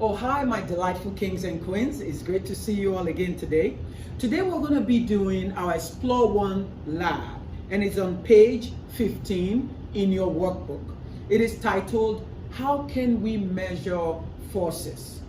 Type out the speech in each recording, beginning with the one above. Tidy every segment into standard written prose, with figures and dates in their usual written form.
Oh, hi, my delightful kings and queens. It's great to see you all again today. Today, we're going to be doing our Explore One lab, and it's on page 15 in your workbook. It is titled, How Can We Measure Forces?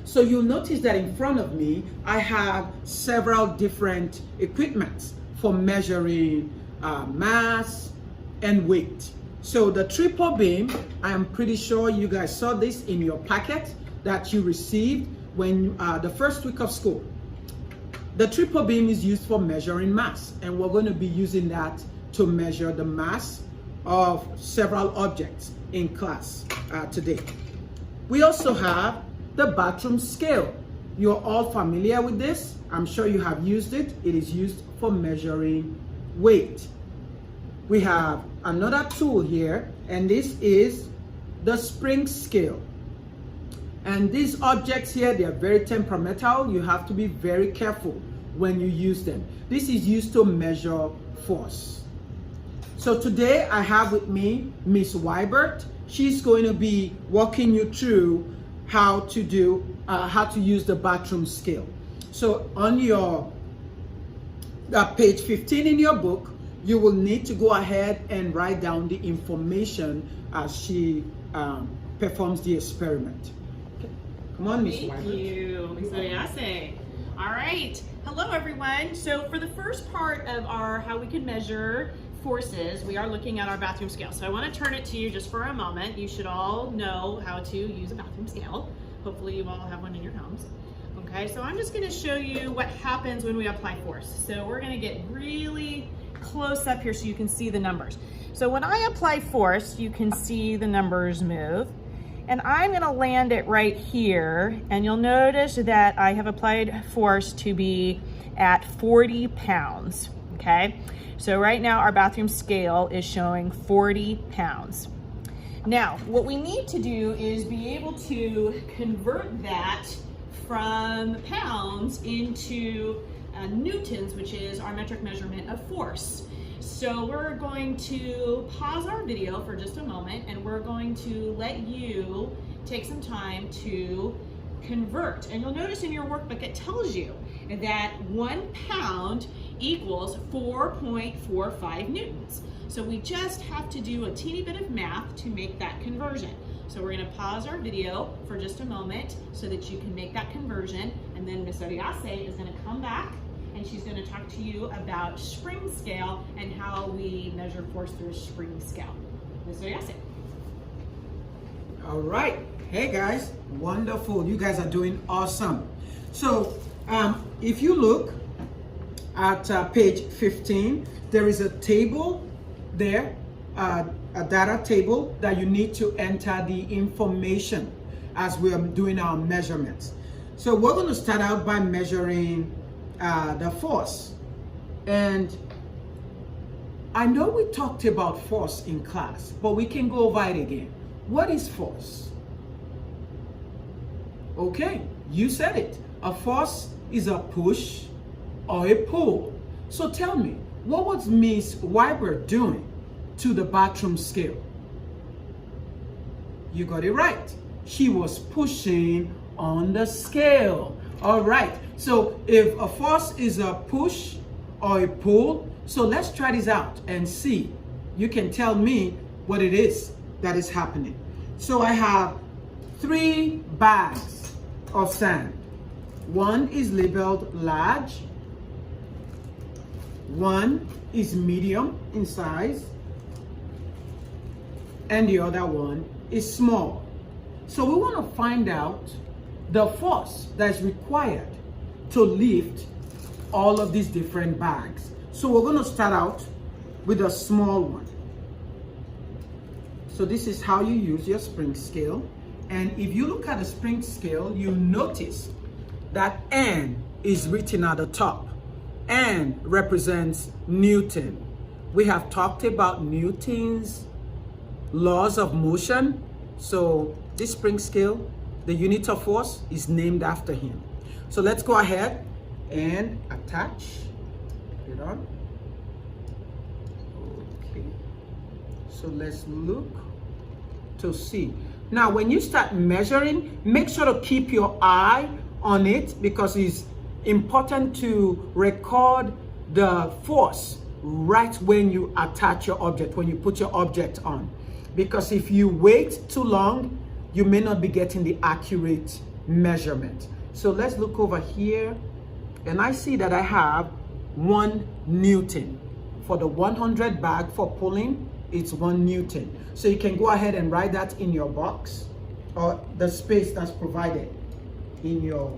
So you'll notice that in front of me, I have several different equipments for measuring mass and weight. So the triple beam, I am pretty sure you guys saw this in your packet that you received when the first week of school. The triple beam is used for measuring mass, and we're going to be using that to measure the mass of several objects in class today. We also have the bathroom scale. You're all familiar with this. I'm sure you have used it. It is used for measuring weight. We have another tool here, and this is the spring scale. And these objects here, they are very temperamental. You have to be very careful when you use them. This is used to measure force. So today I have with me Miss Wybert. She's going to be walking you through how to use the bathroom scale. So on your page 15 in your book, you will need to go ahead and write down the information as she performs the experiment. Okay. Come on, Miss Wybert. Thank you, Ms. Ayase. All right. Hello, everyone. So for the first part of our how we can measure forces, we are looking at our bathroom scale. So I want to turn it to you just for a moment. You should all know how to use a bathroom scale. Hopefully you all have one in your homes. Okay, so I'm just going to show you what happens when we apply force. So we're going to get really close up here so you can see the numbers. So when I apply force, you can see the numbers move. And I'm going to land it right here, and you'll notice that I have applied force to be at 40 pounds, okay? So right now our bathroom scale is showing 40 pounds. Now, what we need to do is be able to convert that from pounds into newtons, which is our metric measurement of force. So we're going to pause our video for just a moment, and we're going to let you take some time to convert. And you'll notice in your workbook it tells you that 1 pound equals 4.45 newtons. So we just have to do a teeny bit of math to make that conversion. So we're going to pause our video for just a moment so that you can make that conversion, and then Ms. Ayase is going to come back and she's going to talk to you about spring scale and how we measure force through a spring scale. Ms. Ayase. All right. Hey guys, wonderful. You guys are doing awesome. So if you look at page 15, there is a table there, a data table that you need to enter the information as we are doing our measurements. So we're going to start out by measuring the force. And I know we talked about force in class, but we can go over it again. What is force? Okay, you said it. A force is a push or a pull. So tell me, what was Miss Wybert doing to the bathroom scale? You got it right. She was pushing on the scale. All right. So if a force is a push or a pull, so let's try this out and see. You can tell me what it is that is happening. So I have 3 bags of sand. One is labeled large. One is medium in size. And the other one is small. So we want to find out the force that is required to lift all of these different bags. So we're going to start out with a small one. So this is how you use your spring scale. And if you look at the spring scale, you'll notice that N is written at the top. N represents Newton. We have talked about Newton's laws of motion. So this spring scale, the unit of force, is named after him. So let's go ahead and attach. Put it on. Okay. So let's look to see. Now, when you start measuring, make sure to keep your eye on it because it's important to record the force right when you attach your object, when you put your object on. Because if you wait too long, you may not be getting the accurate measurement. So let's look over here, and I see that I have 1 Newton. For the 100 bag for pulling, it's 1 Newton. So you can go ahead and write that in your box or the space that's provided in your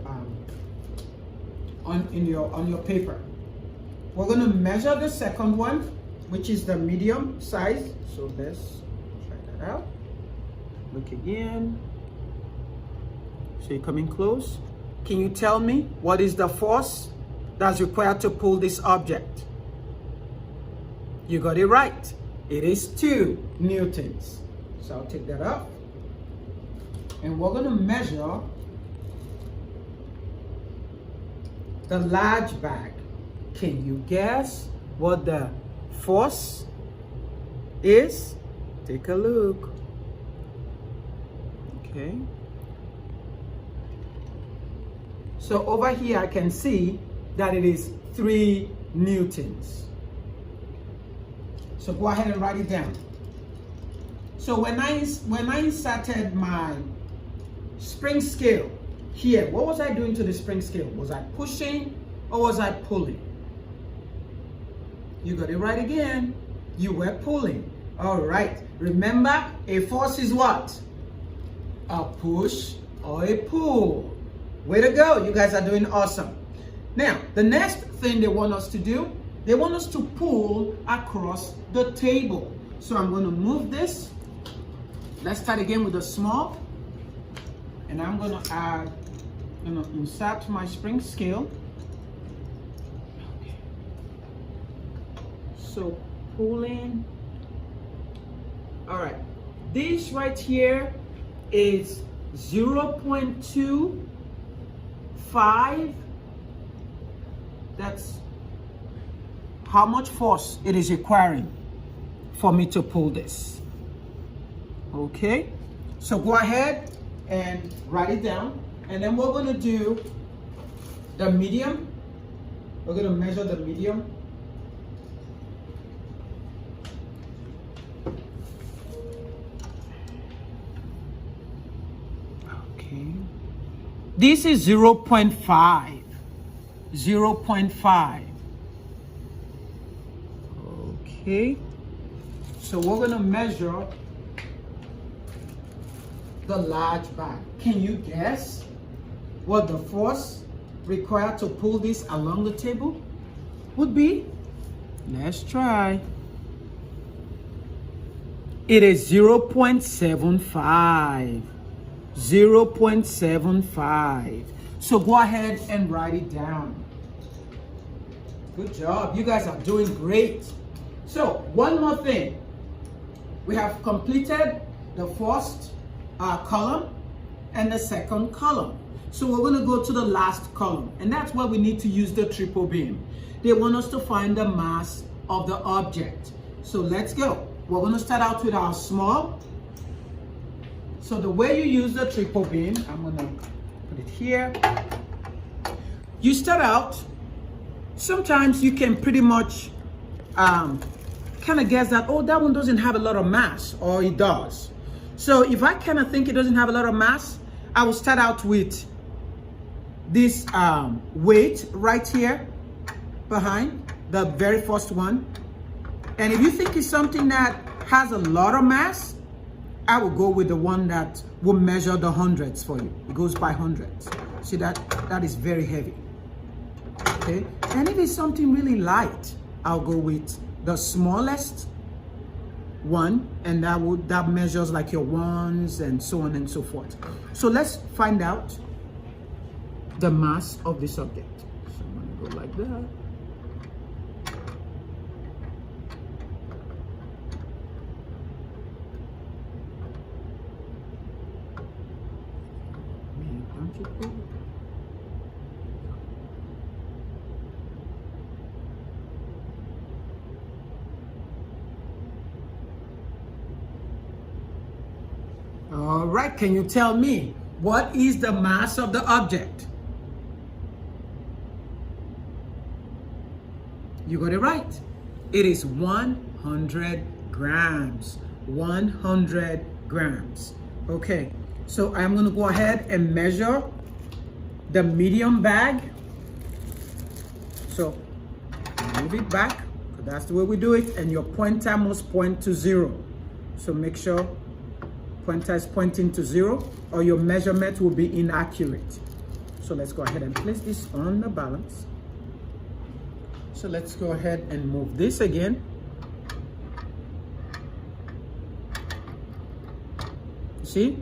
on your paper. We're going to measure the second one, which is the medium size. So let's try that out. Look again. So you're coming close. Can you tell me what is the force that's required to pull this object? You got it right. It is 2 newtons. So I'll take that up. And we're going to measure the large bag. Can you guess what the force is? Take a look. Okay. So over here I can see that it is 3 newtons. So go ahead and write it down. So when I inserted my spring scale here, what was I doing to the spring scale? Was I pushing or was I pulling? You got it right again. You were pulling. All right. Remember, a force is what? A push or a pull. Way to go. You guys are doing awesome. Now, the next thing they want us to do, they want us to pull across the table. So I'm going to move this. Let's start again with a small. And I'm going to add, insert my spring scale. Okay. So pulling. All right. This right here is 0.25. That's how much force it is requiring for me to pull this. Okay, so go ahead and write it down, and then we're going to do the medium. We're going to measure the medium. Okay, this is 0.5. 0.5. Okay, so we're going to measure the large bag. Can you guess what the force required to pull this along the table would be? Let's try. It is 0.75. 0.75. So go ahead and write it down. Good job. You guys are doing great. So one more thing. We have completed the first column and the second column. So we're going to go to the last column, and that's where we need to use the triple beam. They want us to find the mass of the object. So let's go. We're going to start out with our small. So the way you use the triple beam, I'm going to put it here. You start out, sometimes you can pretty much kind of guess that, oh, that one doesn't have a lot of mass, or it does. So if I kind of think it doesn't have a lot of mass, I will start out with this weight right here behind the very first one. And if you think it's something that has a lot of mass, I will go with the one that will measure the hundreds for you. It goes by hundreds. See that? That is very heavy. Okay. And if it's something really light, I'll go with the smallest one, and that measures like your ones and so on and so forth. So let's find out the mass of this object. So I'm gonna go like that. All right. right, can you tell me what is the mass of the object? You got it right. It is 100 grams. 100 grams. Okay, so I'm going to go ahead and measure the medium bag. So move it back. That's the way we do it. And your pointer must point to 0. So make sure pointer is pointing to 0 or your measurement will be inaccurate. So let's go ahead and place this on the balance. So let's go ahead and move this again. See,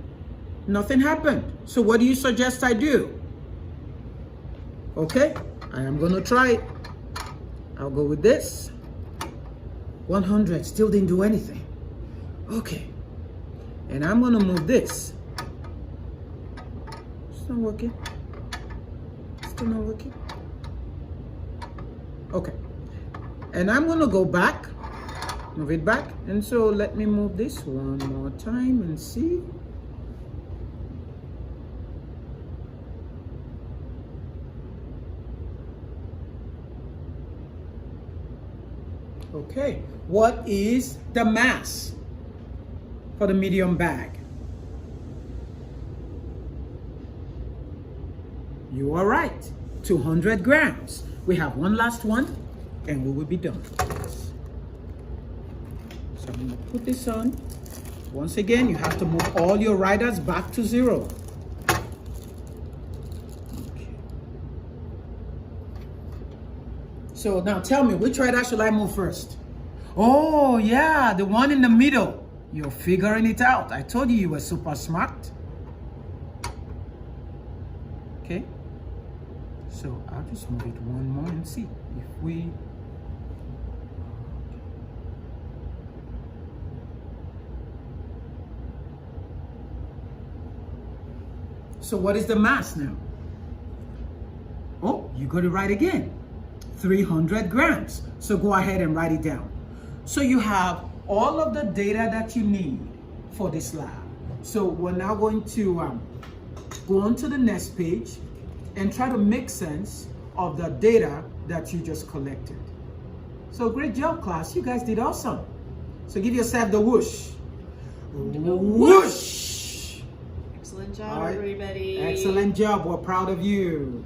nothing happened. So what do you suggest I do? Okay, I am gonna try it. I'll go with this. 100, still didn't do anything. Okay, and I'm gonna move this. It's not working. Still not working. Okay, and I'm gonna go back, move it back, and so let me move this one more time and see. Okay, what is the mass for the medium bag? You are right, 200 grams. We have one last one and we will be done. So I'm gonna put this on. Once again, you have to move all your riders back to 0. Okay. So now tell me, which rider should I move first? Oh yeah, the one in the middle. You're figuring it out. I told you you were super smart. Okay. So I'll just move it one more and see if we... So what is the mass now? Oh, you got it right again. 300 grams. So go ahead and write it down. So you have all of the data that you need for this lab. So we're now going to go on to the next page and try to make sense of the data that you just collected. So great job, class. You guys did awesome. So give yourself the whoosh. Whoosh! Excellent job, All right. everybody. Excellent job. We're proud of you.